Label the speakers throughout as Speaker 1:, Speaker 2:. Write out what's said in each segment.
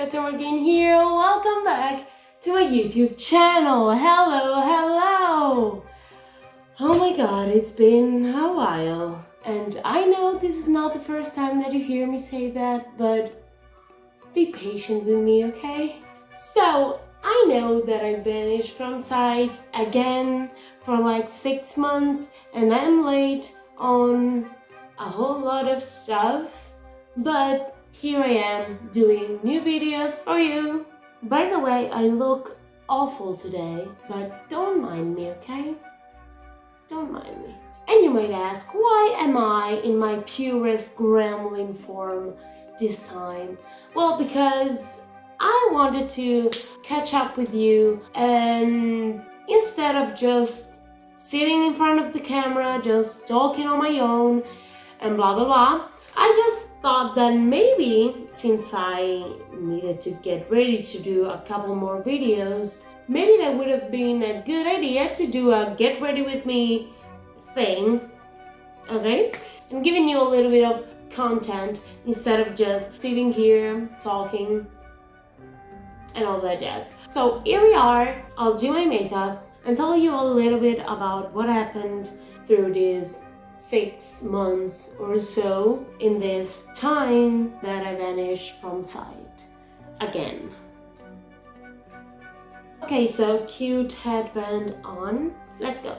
Speaker 1: LucretiaMorgaine here. Welcome back to my YouTube channel. Hello. Oh my god, it's been a while. And I know this is not the first time that you hear me say that, but be patient with me, okay? So, I know that I vanished from sight again for like 6 months and I'm late on a whole lot of stuff, but here I am doing new videos for you. By the way, I look awful today, but don't mind me, okay? Don't mind me. And you might ask, why am I in my purest gremlin form this time? Well, because I wanted to catch up with you, and instead of just sitting in front of the camera, just talking on my own and blah blah blah, I just thought that maybe, since I needed to get ready to do a couple more videos, maybe that would have been a good idea to do a get ready with me thing, okay? And giving you a little bit of content instead of just sitting here talking and all that jazz. So here we are. I'll do my makeup and tell you a little bit about what happened through these 6 months or so in this time that I vanished from sight again. Okay, so cute headband on. Let's go.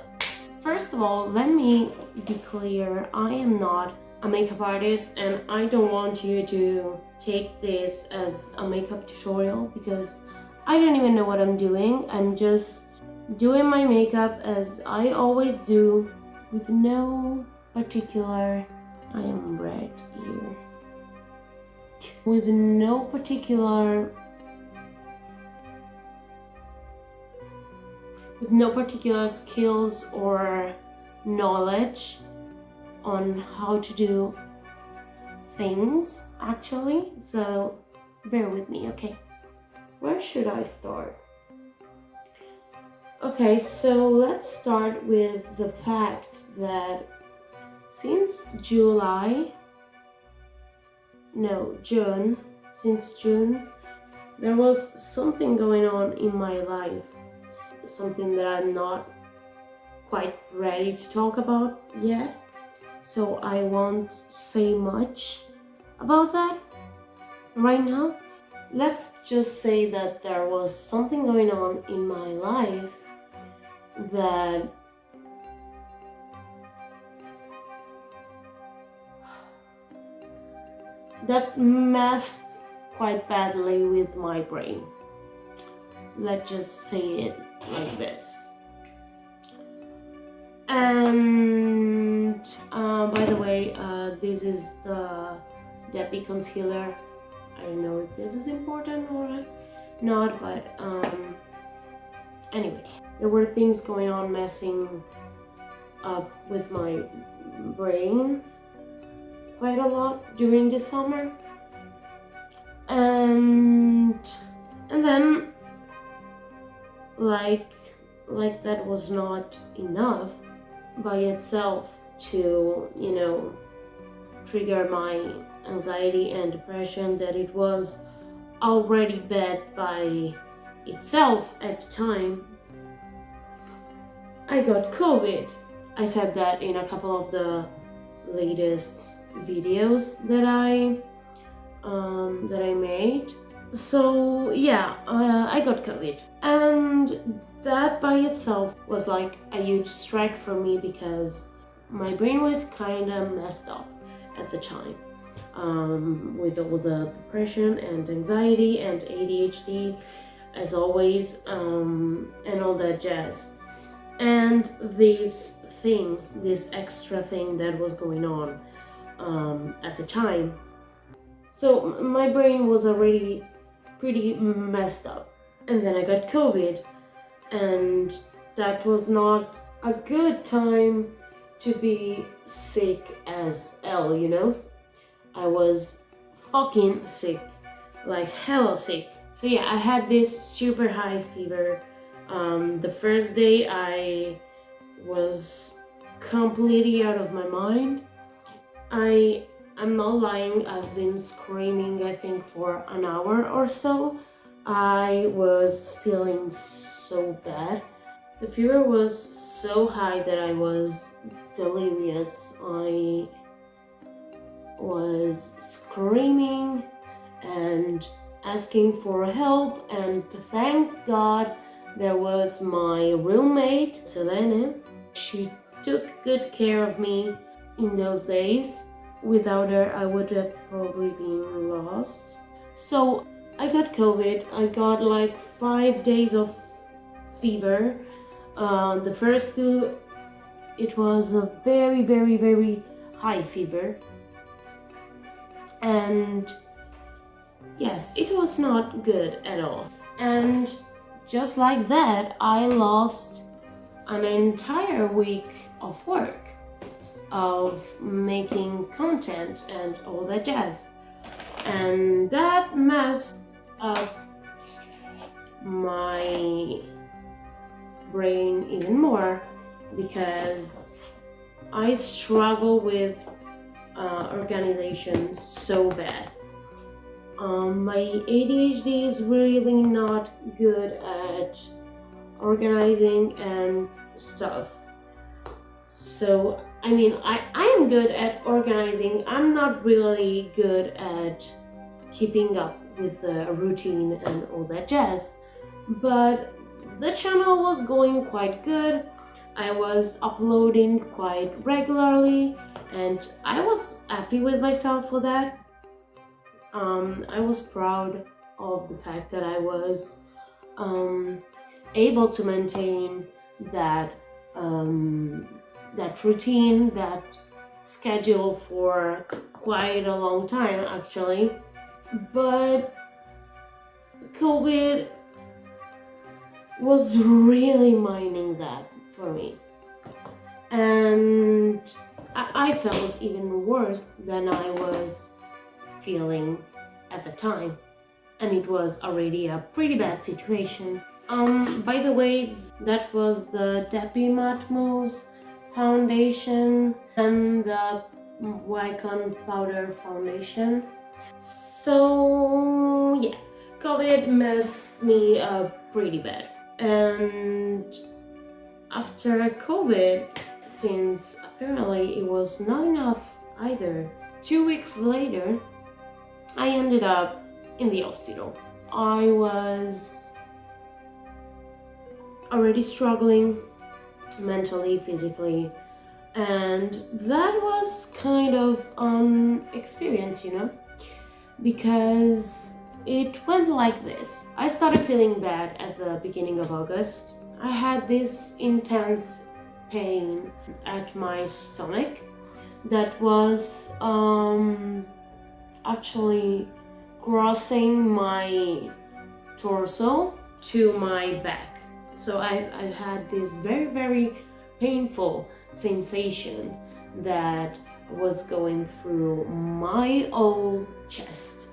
Speaker 1: First of all, let me be clear. I am not a makeup artist and I don't want you to take this as a makeup tutorial because I don't even know what I'm doing. I'm just doing my makeup as I always do, with no particular, I am red here, with no particular skills or knowledge on how to do things actually, so bear with me, okay? Where should I start? Okay, so let's start with the fact that since June, there was something going on in my life, something that I'm not quite ready to talk about yet, so I won't say much about that right now. Let's just say that there was something going on in my life that messed quite badly with my brain. Let's just say it like this. And by the way, this is the Debbie concealer. I don't know if this is important or not, but anyway, there were things going on messing up with my brain quite a lot during the summer, and then like that was not enough by itself to, you know, trigger my anxiety and depression, that it was already bad by itself at the time. I got COVID. I said that in a couple of the latest videos that I made. So yeah, I got COVID, and that by itself was like a huge strike for me because my brain was kind of messed up at the time, with all the depression and anxiety and ADHD as always, and all that jazz, and this extra thing that was going on at the time. So my brain was already pretty messed up, and then I got COVID, and that was not a good time to be sick as hell, you know? I was fucking sick, like hella sick. So yeah, I had this super high fever. The first day I was completely out of my mind. I I'm not lying, I've been screaming I think for an hour or so. I was feeling so bad. The fever was so high that I was delirious. I was screaming and asking for help, and thank God there was my roommate, Selene. She took good care of me in those days. Without her, I would have probably been lost. So I got COVID. I got like 5 days of fever. The first two, it was a very, very, very high fever. And yes, it was not good at all. And just like that, I lost an entire week of work, of making content and all that jazz. And that messed up my brain even more, because I struggle with organization so bad. My ADHD is really not good at organizing and stuff. So, I mean, I am good at organizing. I'm not really good at keeping up with the routine and all that jazz. But the channel was going quite good. I was uploading quite regularly, and I was happy with myself for that. I was proud of the fact that I was able to maintain that that routine, that schedule for quite a long time actually. But COVID was really mining that for me, and I felt even worse than I was feeling at the time, and it was already a pretty bad situation. By the way, that was the Depi Matte Mousse foundation and the Wycon powder foundation. So yeah, COVID messed me up pretty bad. And after COVID, since apparently it was not enough either, 2 weeks later, I ended up in the hospital. I was already struggling mentally, physically, and that was kind of an experience, you know, because it went like this. I started feeling bad at the beginning of August. I had this intense pain at my stomach that was actually crossing my torso to my back. So I had this very, very painful sensation that was going through my whole chest,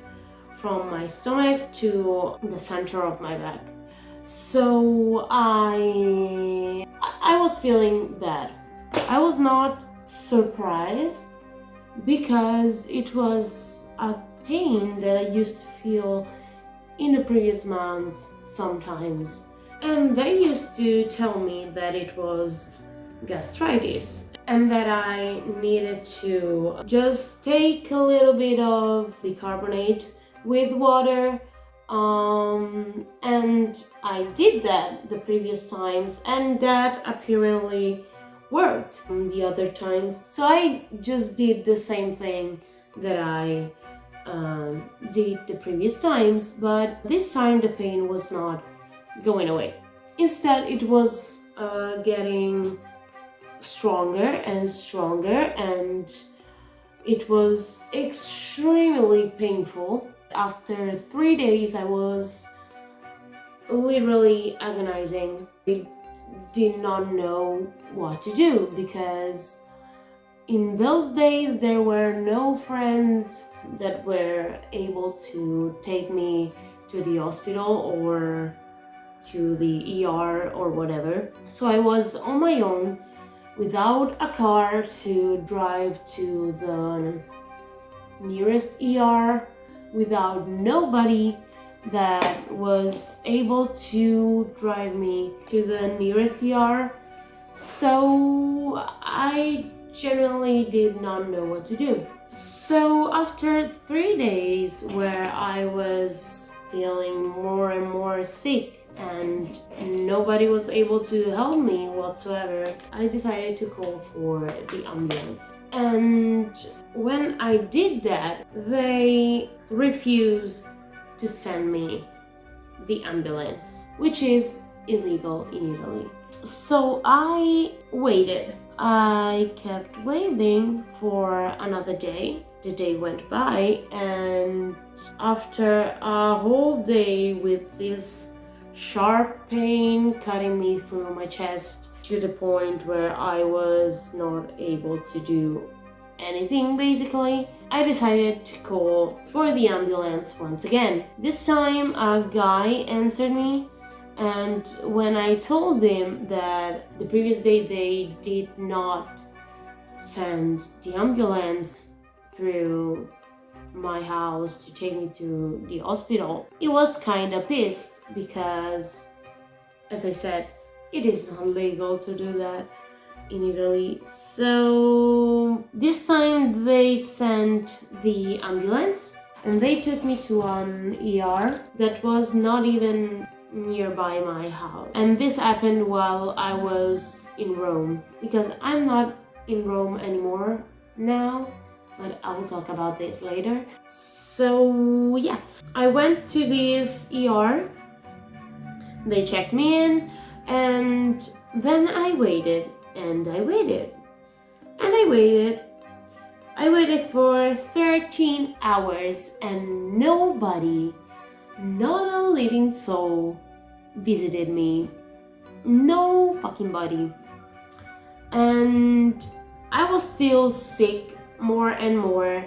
Speaker 1: from my stomach to the center of my back. So I was feeling bad. I was not surprised, because it was a pain that I used to feel in the previous months sometimes. And they used to tell me that it was gastritis and that I needed to just take a little bit of bicarbonate with water, and I did that the previous times, and that apparently worked the other times. So I just did the same thing that I did the previous times, but this time the pain was not going away. Instead, it was getting stronger and stronger, and it was extremely painful. After 3 days, I was literally agonizing. I did not know what to do, because in those days there were no friends that were able to take me to the hospital or to the ER or whatever. So I was on my own, without a car to drive to the nearest ER without nobody that was able to drive me to the nearest ER. So I genuinely did not know what to do. So after 3 days where I was feeling more and more sick and nobody was able to help me whatsoever, I decided to call for the ambulance. And when I did that, they refused to send me the ambulance, which is illegal in Italy. So I waited. I kept waiting for another day. The day went by, and after a whole day with this sharp pain cutting me through my chest to the point where I was not able to do anything basically, I decided to call for the ambulance once again. This time a guy answered me, and when I told him that the previous day they did not send the ambulance through my house to take me to the hospital, he was kinda pissed because, as I said, it is not legal to do that in Italy. So this time they sent the ambulance and they took me to an ER that was not even nearby my house. And this happened while I was in Rome, because I'm not in Rome anymore now, but I will talk about this later. So yeah, I went to this ER, they checked me in, and then I waited, and I waited, and I waited. I waited for 13 hours and nobody, not a living soul, visited me. No fucking body. And I was still sick more and more,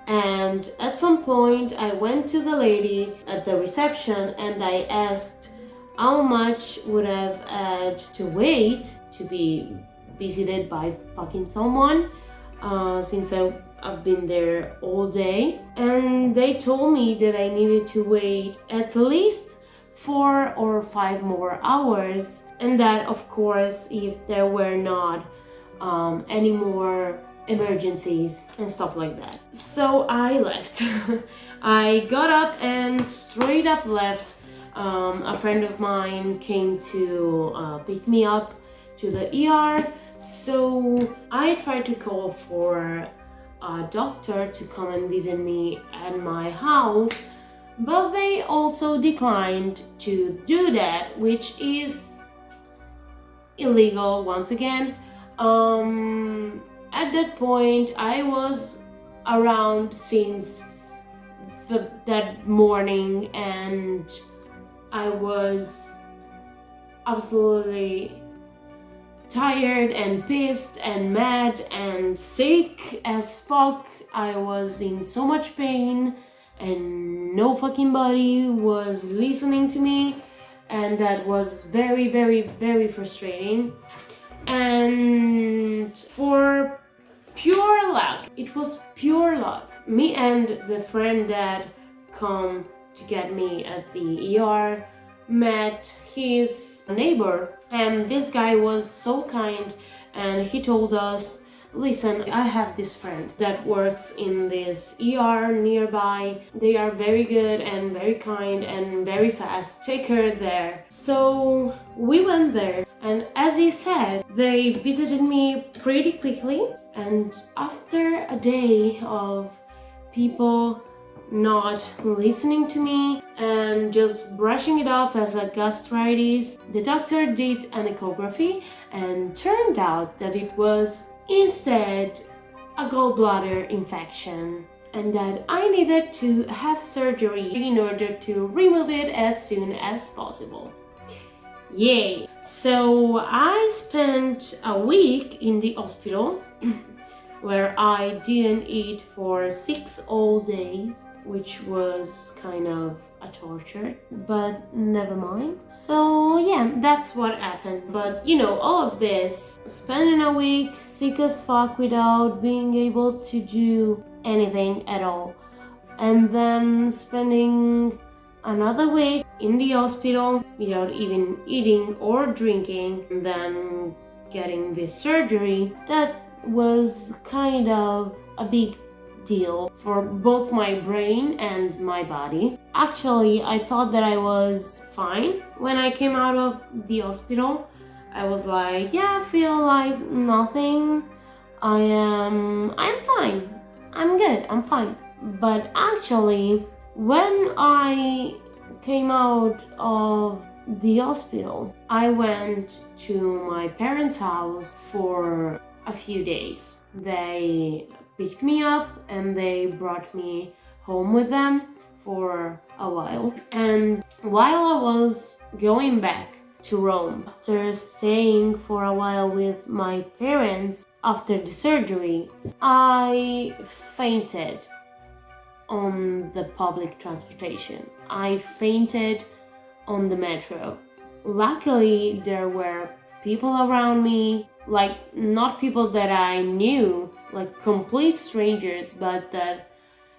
Speaker 1: and at some point I went to the lady at the reception and I asked how much would have had to wait to be visited by fucking someone, since I've been there all day. And they told me that I needed to wait at least 4 or 5 more hours, and that of course if there were not any more emergencies and stuff like that. So I left. I got up and straight up left. A friend of mine came to pick me up to the ER, so I tried to call for a doctor to come and visit me at my house, but they also declined to do that, which is illegal once again. At that point I was around since that morning, and I was absolutely tired and pissed and mad and sick as fuck. I was in so much pain and no fucking body was listening to me, and that was very, very, very frustrating. And for pure luck, it was pure luck, me and the friend that come to get me at the ER met his neighbor, and this guy was so kind and he told us, listen, I have this friend that works in this ER nearby. They are very good and very kind and very fast. Take her there. So we went there, and as he said, they visited me pretty quickly. And after a day of people not listening to me and just brushing it off as a gastritis, the doctor did an echography and turned out that it was instead a gallbladder infection, and that I needed to have surgery in order to remove it as soon as possible. Yay! So I spent a week in the hospital where I didn't eat for 6 whole days, which was kind of a torture, but never mind. So yeah, that's what happened. But you know, all of this, spending a week sick as fuck without being able to do anything at all. And then spending another week in the hospital without even eating or drinking, and then getting this surgery, that was kind of a big deal for both my brain and my body. Actually, I thought that I was fine when I came out of the hospital. I was like, yeah, I feel like nothing. I'm fine. I'm good. I'm fine. But actually, when I came out of the hospital, I went to my parents' house for a few days. They picked me up and they brought me home with them for a while. And while I was going back to Rome, after staying for a while with my parents after the surgery, I fainted on the public transportation. I fainted on the metro. Luckily, there were people around me, like not people that I knew, like complete strangers, but that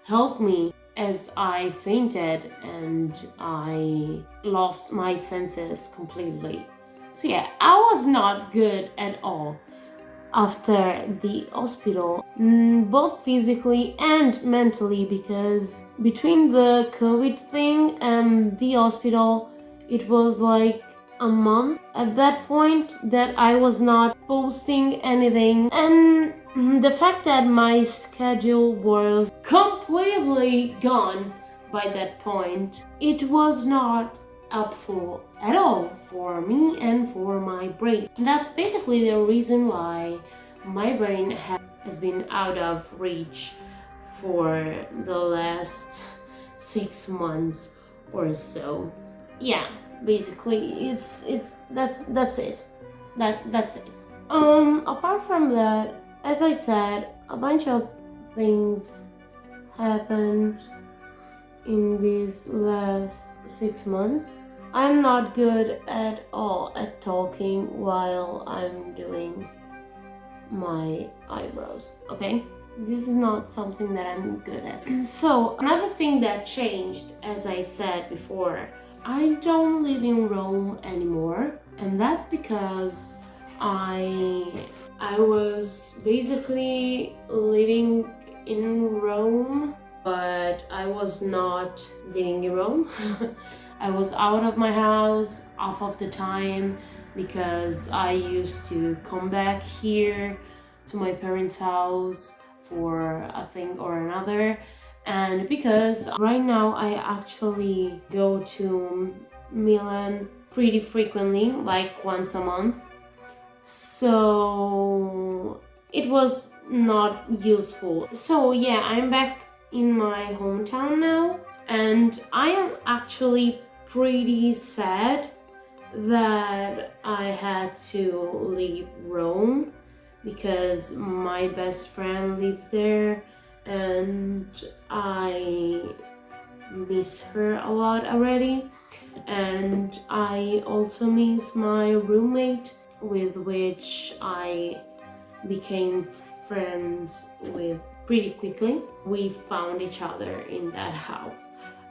Speaker 1: helped me as I fainted and I lost my senses completely. So yeah, I was not good at all after the hospital, both physically and mentally, because between the COVID thing and the hospital, it was like a month at that point that I was not posting anything, and the fact that my schedule was completely gone by that point, it was not helpful at all for me and for my brain. And that's basically the reason why my brain has been out of reach for the last 6 months or so. Yeah, basically that's it. That's it. Apart from that, as I said, a bunch of things happened in these last 6 months. I'm not good at all at talking while I'm doing my eyebrows, okay? This is not something that I'm good at. So, another thing that changed, as I said before, I don't live in Rome anymore, and that's because I was basically living in Rome, but I was not living in Rome. I was out of my house half of the time because I used to come back here to my parents' house for a thing or another, and because right now I actually go to Milan pretty frequently, like once a month. So it was not useful. So yeah, I'm back in my hometown now, and I am actually pretty sad that I had to leave Rome because my best friend lives there and I miss her a lot already, and I also miss my roommate with which I became friends with pretty quickly. We found each other in that house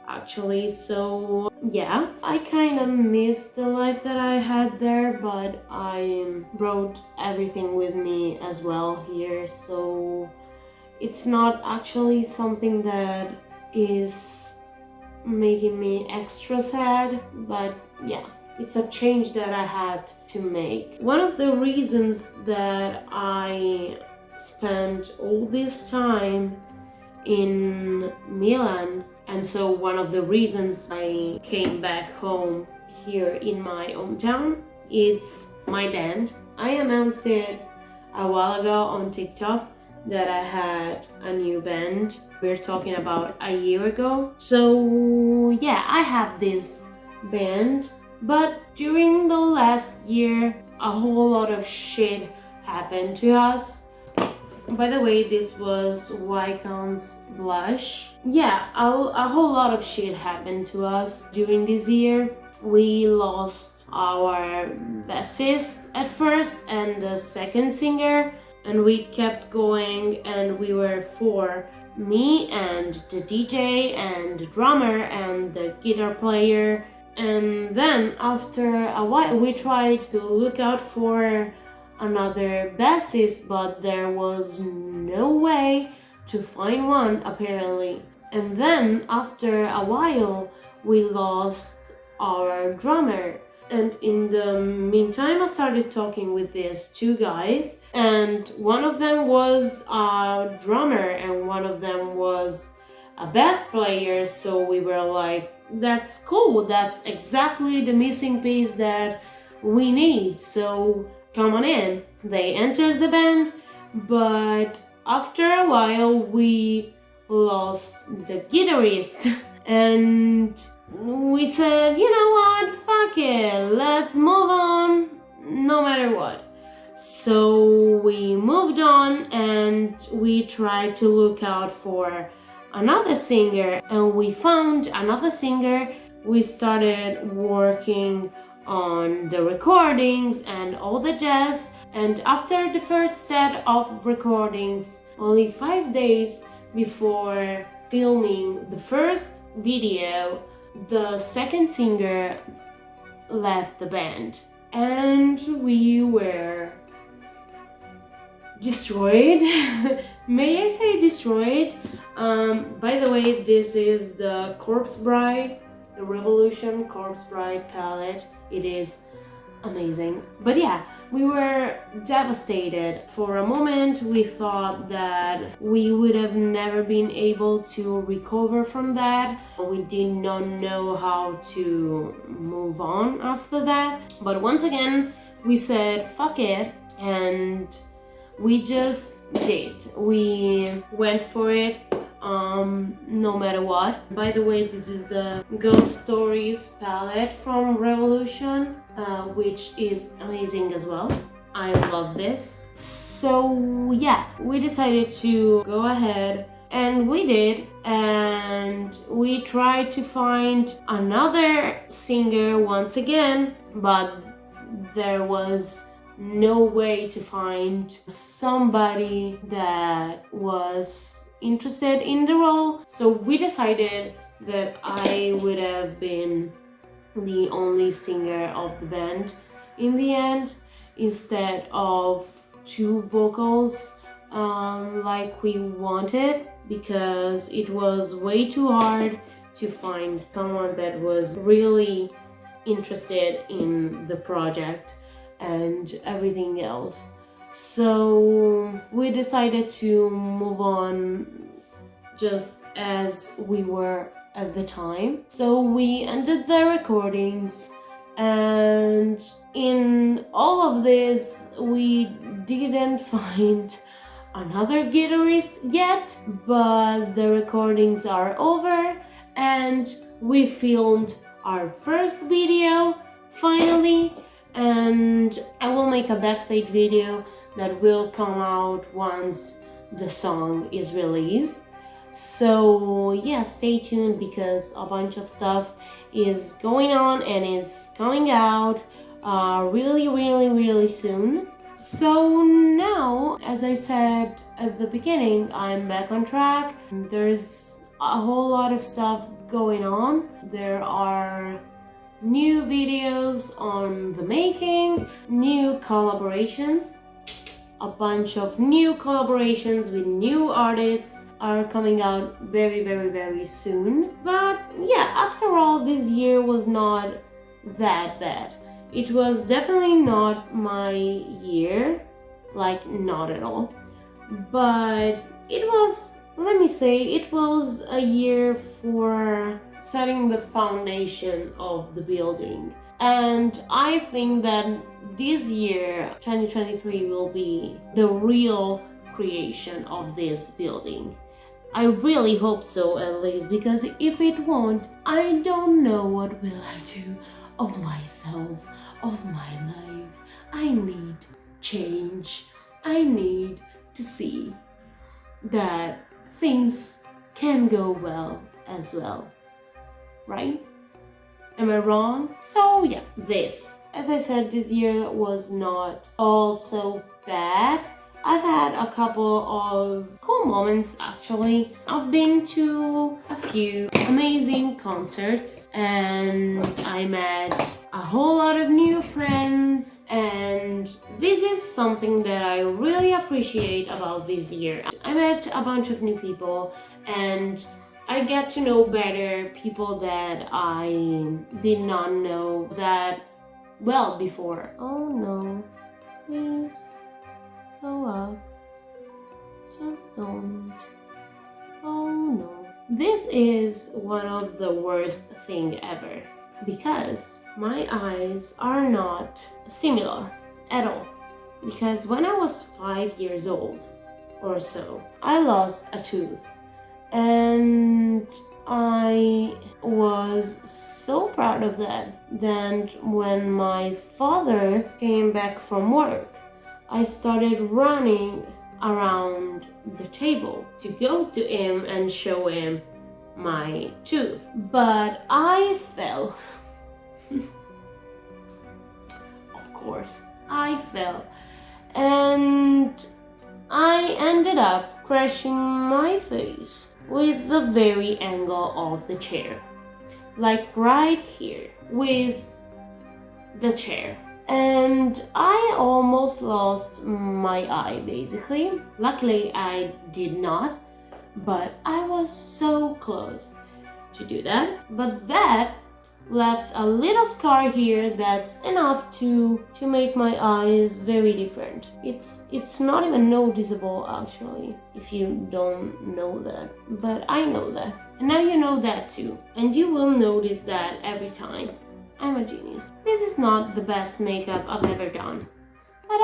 Speaker 1: actually, so yeah, I kind of miss the life that I had there, but I brought everything with me as well here, so it's not actually something that is making me extra sad, but yeah, it's a change that I had to make. One of the reasons that I spent all this time in Milan, and so one of the reasons I came back home here in my hometown, it's my band. I announced it a while ago on TikTok that I had a new band. We're talking about a year ago. So yeah, I have this band, but during the last year, a whole lot of shit happened to us. By the way, this was Wycon's blush. Yeah, a whole lot of shit happened to us during this year. We lost our bassist at first and the second singer, and we kept going, and we were 4 me and the DJ and the drummer and the guitar player. And then after a while we tried to look out for another bassist, but there was no way to find one apparently. And then after a while we lost our drummer. And in the meantime, I started talking with these two guys, and one of them was a drummer and one of them was a bass player. So we were like, that's cool, that's exactly the missing piece that we need, so come on in. They entered the band, but after a while we lost the guitarist. And we said, you know what, fuck it, let's move on no matter what. So we moved on and we tried to look out for another singer, and we found another singer. We started working on the recordings and all the jazz, and after the first set of recordings, only 5 days before filming the first video, the second singer left the band and we were destroyed. May I say destroyed? By the way, this is the Corpse Bride, the Revolution Corpse Bride palette. It is amazing. But yeah, we were devastated. For a moment we thought that we would have never been able to recover from that. We did not know how to move on after that. But once again we said fuck it, and we just did. We went for it, no matter what. By the way, this is the Ghost Stories palette from Revolution, which is amazing as well. I love this. So yeah, we decided to go ahead, and we did, and we tried to find another singer once again, but there was no way to find somebody that was interested in the role. So we decided that I would have been the only singer of the band in the end, instead of two vocals like we wanted, because it was way too hard to find someone that was really interested in the project and everything else. So we decided to move on just as we were at the time. So we ended the recordings, and in all of this we didn't find another guitarist yet, but the recordings are over and we filmed our first video finally. And I will make a backstage video that will come out once the song is released. So yeah, stay tuned, because a bunch of stuff is going on and it's coming out really soon. So now, as I said at the beginning, I'm back on track. There's a whole lot of stuff going on. There are new videos on the making, new collaborations. A bunch of new collaborations with new artists are coming out very soon. But yeah, after all, this year was not that bad. It was definitely not my year, like not at all. But it was, let me say, it was a year for setting the foundation of the building. And I think that this year, 2023, will be the real creation of this building. I really hope so, at least, because if it won't, I don't know what will I do of myself, of my life. I need change. I need to see that things can go well as well, right? Am I wrong? So yeah, this, as I said, this year was not all so bad. I've had a couple of cool moments actually. I've been to a few amazing concerts and I met a whole lot of new friends, and this is something that I really appreciate about this year. I met a bunch of new people and I get to know better people that I did not know that well before. Oh no, please go up. Just don't. Oh no. This is one of the worst thing ever because my eyes are not similar at all. Because when I was 5 years old or so, I lost a tooth. And I was so proud of that. Then when my father came back from work, I started running around the table to go to him and show him my tooth. But I fell. Of course, I fell. And I ended up crashing my face with the very angle of the chair, like right here with the chair, and I almost lost my eye basically. Luckily I did not, but I was so close to do that. But that left a little scar here that's enough to make my eyes very different. It's not even noticeable actually, if you don't know that, but I know that, and now you know that too, and you will notice that every time. I'm a genius. This is not the best makeup I've ever done, but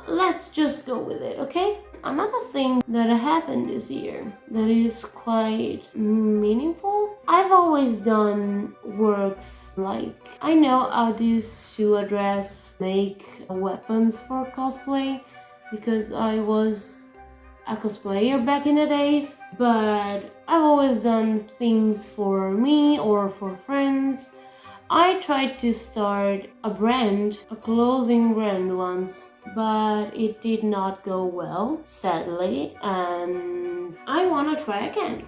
Speaker 1: let's just go with it, okay? Another thing that happened this year that is quite meaningful. I've always done works like, I know how to sew a dress, make weapons for cosplay, because I was a cosplayer back in the days, but I've always done things for me or for friends. I tried to start a brand, a clothing brand once, but it did not go well, sadly, and I want to try again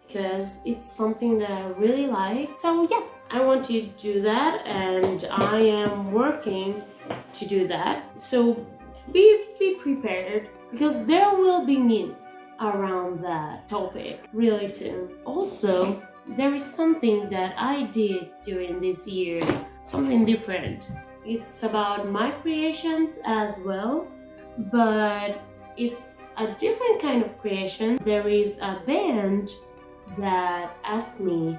Speaker 1: because it's something that I really like. So yeah, I want to do that and I am working to do that. So be prepared because there will be news around that topic really soon. Also, there is something that I did during this year, something different. It's about my creations as well, but it's a different kind of creation. There is a band that asked me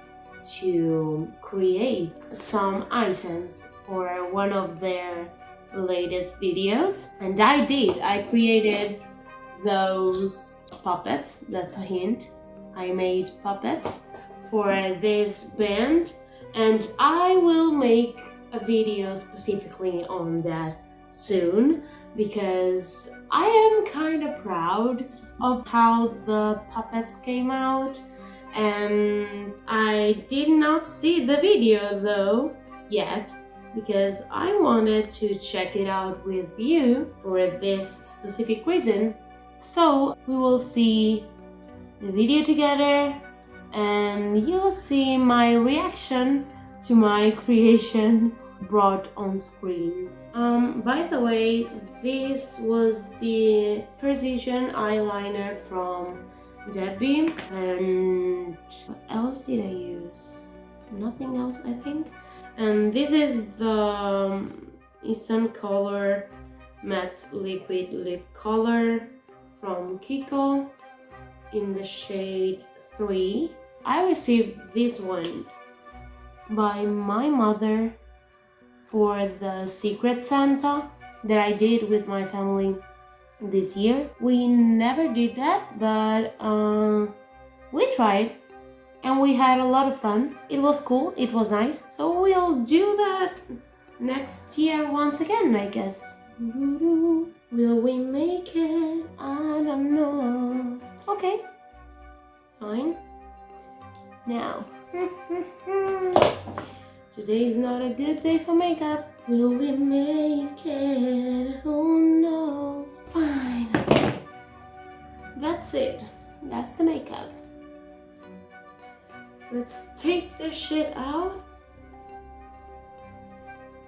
Speaker 1: to create some items for one of their latest videos, and I did. I created those puppets. That's a hint. I made puppets for this band, and I will make a video specifically on that soon because I am kind of proud of how the puppets came out, and I did not see the video though yet because I wanted to check it out with you for this specific reason. So we will see the video together and you'll see my reaction to my creation brought on screen. By the way, this was the precision eyeliner from Debbie, and what else did I use? Nothing else, I think. And this is the Instant Color Matte Liquid Lip Color from Kiko in the shade 3. I received this one by my mother for the Secret Santa that I did with my family this year. We never did that, but we tried and we had a lot of fun. It was cool, it was nice, so we'll do that next year once again, I guess. Will we make it? I don't know. Okay, fine. Now, today is not a good day for makeup. Will we make it? Who knows? Fine. That's it. That's the makeup. Let's take this shit out.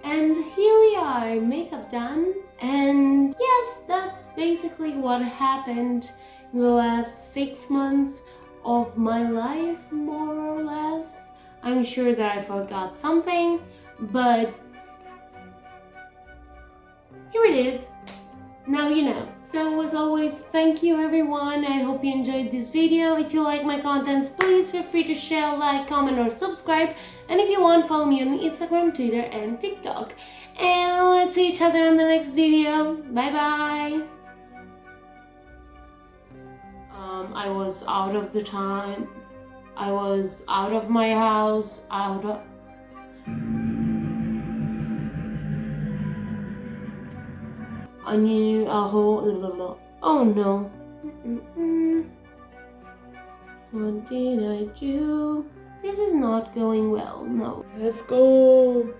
Speaker 1: And here we are, makeup done. And yes, that's basically what happened in the last 6 months of my life, more or less. I'm sure that I forgot something, but here it is. Now you know. So as always, thank you everyone. I hope you enjoyed this video. If you like my contents, please feel free to share, like, comment or subscribe. And if you want, follow me on Instagram, Twitter and TikTok. And let's see each other in the next video. Bye bye. I was out of the time. I was out of my house, I knew a whole... Oh no. What did I do? This is not going well, no. Let's go.